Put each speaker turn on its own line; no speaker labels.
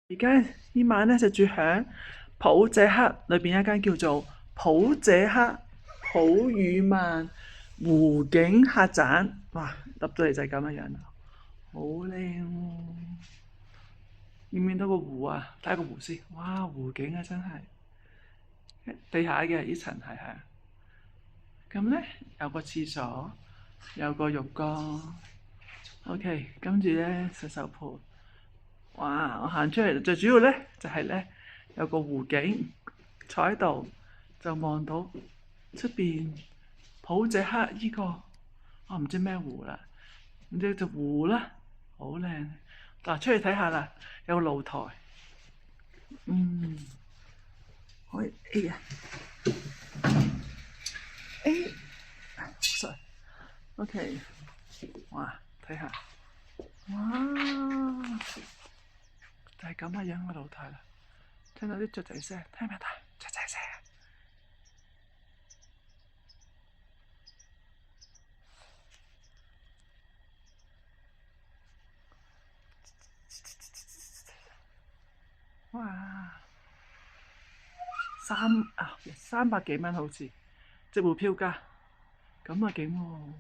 而家呢晚咧就住響普謝克裏邊一間叫做普謝克普語曼湖景客棧，哇！入到嚟就係咁嘅樣啦，好靚喎！見唔見到個湖啊？睇下個湖先，哇！湖景啊，真係地下嘅呢層係。咁咧有個廁所，有個浴缸，OK，跟住咧洗手盆。哇！我行出嚟最主要咧就係咧有個湖景，坐喺度就望到出邊普謝克依個我唔知咩湖啦，總之就湖啦，好靚。嗱，出去睇下啦，有個露台，嗯，可以，哎呀，哎，sorry，OK，哇，睇下，哇，就係咁嘅樣嘅露台啦。聽到啲雀仔聲，聽唔聽到雀仔聲？哇！300幾蚊好似，直戶票價，咁啊勁喎！